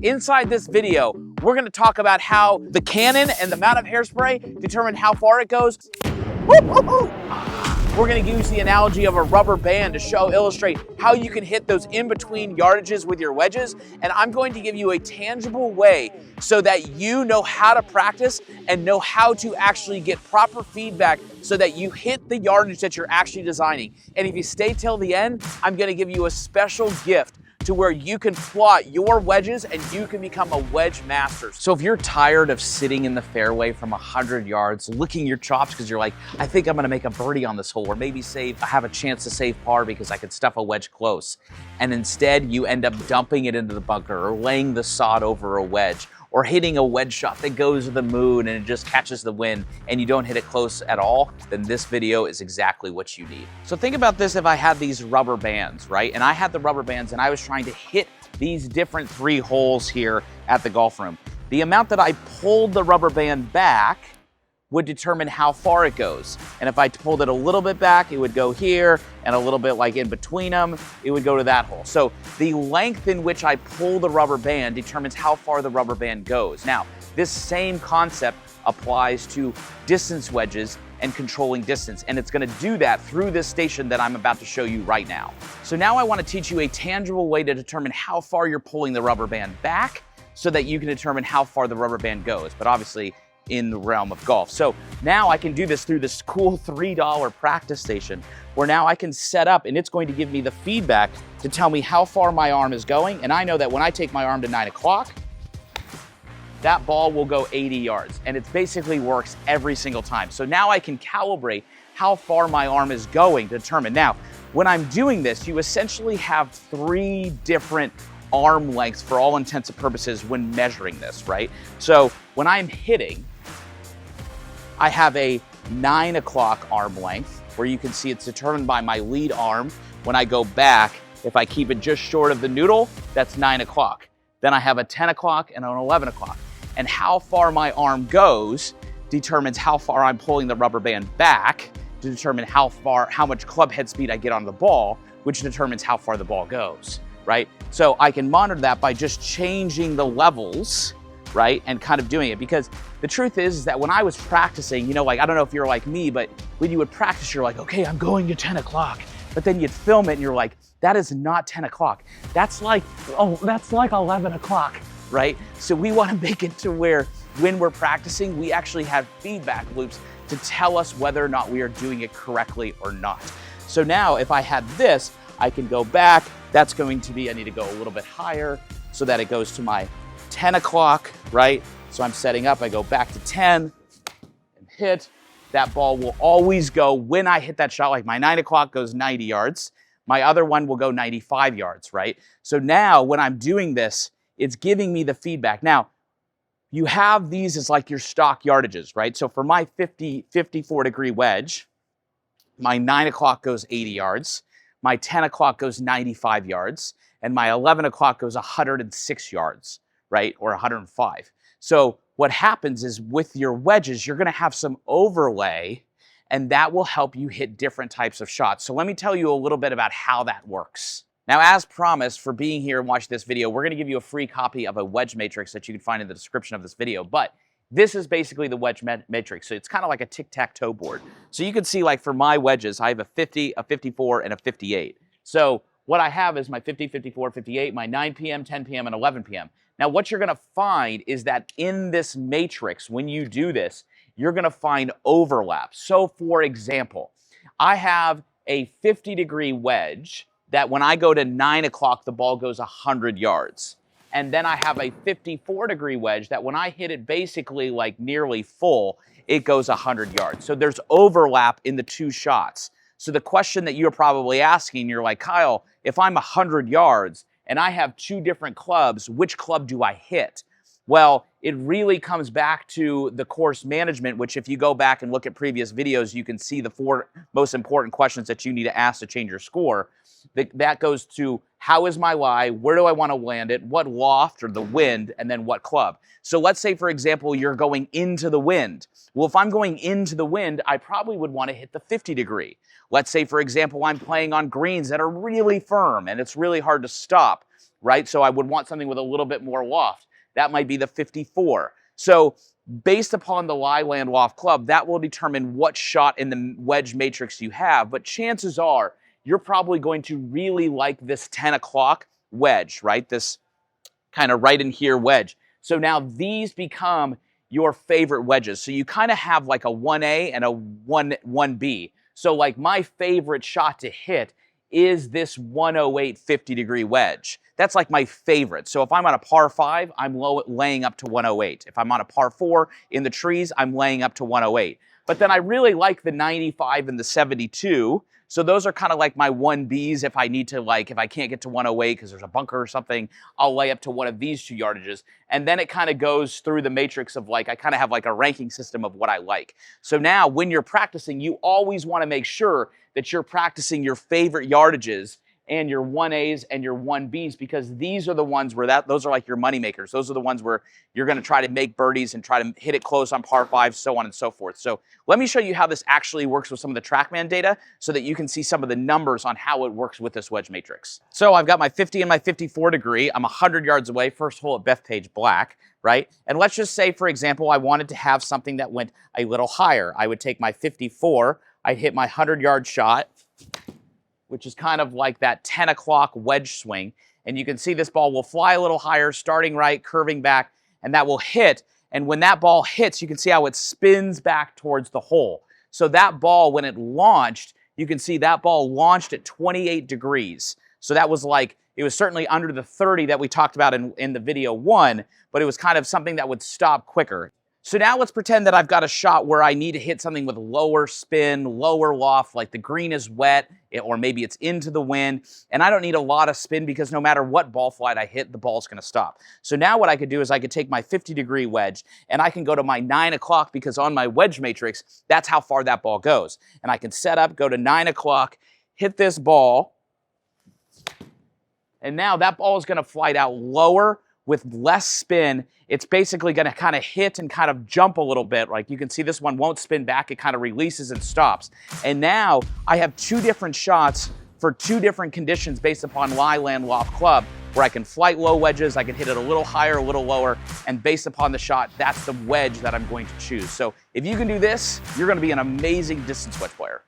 Inside this video, we're gonna talk about how the Canon and the amount of hairspray determine how far it goes. We're gonna use the analogy of a rubber band to illustrate how you can hit those in-between yardages with your wedges. And I'm going to give you a tangible way so that you know how to practice and know how to actually get proper feedback so that you hit the yardage that you're actually designing. And if you stay till the end, I'm gonna give you a special gift to where you can plot your wedges and you can become a wedge master. So if you're tired of sitting in the fairway from 100 yards, licking your chops because you're like, I think I'm gonna make a birdie on this hole, or maybe have a chance to save par because I could stuff a wedge close, and instead you end up dumping it into the bunker or laying the sod over a wedge, or hitting a wedge shot that goes to the moon and it just catches the wind and you don't hit it close at all, then this video is exactly what you need. So think about this if I had these rubber bands, right? And I had the rubber bands and I was trying to hit these different 3 holes here at the golf room. The amount that I pulled the rubber band back would determine how far it goes. And if I pulled it a little bit back, it would go here, and a little bit like in between them, it would go to that hole. So the length in which I pull the rubber band determines how far the rubber band goes. Now, this same concept applies to distance wedges and controlling distance, and it's gonna do that through this station that I'm about to show you right now. So now I wanna teach you a tangible way to determine how far you're pulling the rubber band back so that you can determine how far the rubber band goes, but obviously in the realm of golf. So now I can do this through this cool $3 practice station where now I can set up and it's going to give me the feedback to tell me how far my arm is going. And I know that when I take my arm to 9 o'clock, that ball will go 80 yards, and it basically works every single time. So now I can calibrate how far my arm is going to determine. Now, when I'm doing this, you essentially have 3 different arm lengths for all intents and purposes when measuring this, right? So when I'm hitting, I have a 9 o'clock arm length where you can see it's determined by my lead arm. When I go back, if I keep it just short of the noodle, that's 9 o'clock. Then I have a 10 o'clock and an 11 o'clock. And how far my arm goes determines how far I'm pulling the rubber band back to determine how much club head speed I get on the ball, which determines how far the ball goes, right? So I can monitor that by just changing the levels, right? And kind of doing it, because the truth is that when I was practicing, you know, like, I don't know if you're like me, but when you would practice, you're like, okay, I'm going to 10 o'clock. But then you'd film it and you're like, that is not 10 o'clock. That's like 11 o'clock, right? So we want to make it to where when we're practicing, we actually have feedback loops to tell us whether or not we are doing it correctly or not. So now if I had this, I can go back. That's going to be, I need to go a little bit higher so that it goes to my 10 o'clock, right? So I'm setting up, I go back to 10 and hit. That ball will always go, when I hit that shot, like my 9 o'clock goes 90 yards. My other one will go 95 yards, right? So now when I'm doing this, it's giving me the feedback. Now, you have these as like your stock yardages, right? So for my 54 degree wedge, my 9 o'clock goes 80 yards. My 10 o'clock goes 95 yards, and my 11 o'clock goes 106 yards, right? Or 105. So what happens is with your wedges, you're gonna have some overlay, and that will help you hit different types of shots. So let me tell you a little bit about how that works. Now, as promised, for being here and watching this video, we're gonna give you a free copy of a Wedge Matrix that you can find in the description of this video. But this is basically the Wedge Matrix. So it's kind of like a tic-tac-toe board. So you can see, like, for my wedges, I have a 50, a 54, and a 58. So what I have is my 50, 54, 58, my 9 p.m., 10 p.m., and 11 p.m. Now, what you're gonna find is that in this matrix, when you do this, you're gonna find overlap. So for example, I have a 50 degree wedge that when I go to 9 o'clock, the ball goes 100 yards. And then I have a 54 degree wedge that when I hit it basically like nearly full, it goes 100 yards. So there's overlap in the 2 shots. So the question that you're probably asking, you're like, Kyle, if I'm 100 yards and I have 2 different clubs, which club do I hit? Well, it really comes back to the course management, which if you go back and look at previous videos, you can see the 4 most important questions that you need to ask to change your score. That goes to how is my lie, where do I want to land it, what loft or the wind, and then what club. So let's say, for example, you're going into the wind. Well, if I'm going into the wind, I probably would want to hit the 50 degree. Let's say, for example, I'm playing on greens that are really firm and it's really hard to stop. right? So I would want something with a little bit more loft. That might be the 54. So based upon the lie land loft club, that will determine what shot in the wedge matrix you have, but chances are you're probably going to really like this 10 o'clock wedge, right? This kind of right in here wedge. So now these become your favorite wedges. So you kind of have like a 1A and a 1B. So like my favorite shot to hit is this 108 50-degree wedge. That's like my favorite. So if I'm on a par 5, I'm laying up to 108. If I'm on a par 4 in the trees, I'm laying up to 108. But then I really like the 95 and the 72. So those are kind of like my 1Bs if I need to, like, if I can't get to 108 because there's a bunker or something, I'll lay up to one of these 2 yardages. And then it kind of goes through the matrix of like, I kind of have like a ranking system of what I like. So now when you're practicing, you always want to make sure that you're practicing your favorite yardages and your 1As and your 1Bs, because these are the ones where those are like your money makers. Those are the ones where you're going to try to make birdies and try to hit it close on par 5, so on and so forth. So let me show you how this actually works with some of the Trackman data so that you can see some of the numbers on how it works with this wedge matrix. So I've got my 50 and my 54 degree. I'm 100 yards away, first hole at Bethpage Black, right? And let's just say, for example, I wanted to have something that went a little higher. I would take my 54, I'd hit my 100-yard shot, which is kind of like that 10 o'clock wedge swing. And you can see this ball will fly a little higher, starting right, curving back, and that will hit. And when that ball hits, you can see how it spins back towards the hole. So that ball, when it launched, you can see that ball launched at 28 degrees. So that was like, it was certainly under the 30 that we talked about in the video 1, but it was kind of something that would stop quicker. So now let's pretend that I've got a shot where I need to hit something with lower spin, lower loft, like the green is wet, or maybe it's into the wind, and I don't need a lot of spin because no matter what ball flight I hit, the ball's going to stop. So now what I could do is I could take my 50-degree wedge, and I can go to my 9 o'clock because on my wedge matrix, that's how far that ball goes. And I can set up, go to 9 o'clock, hit this ball, and now that ball is going to flight out lower with less spin. It's basically going to kind of hit and kind of jump a little bit. Like you can see this one won't spin back. It kind of releases and stops. And now I have 2 different shots for 2 different conditions based upon lie, land, loft, club, where I can flight low wedges, I can hit it a little higher, a little lower, and based upon the shot, that's the wedge that I'm going to choose. So if you can do this, you're going to be an amazing distance wedge player.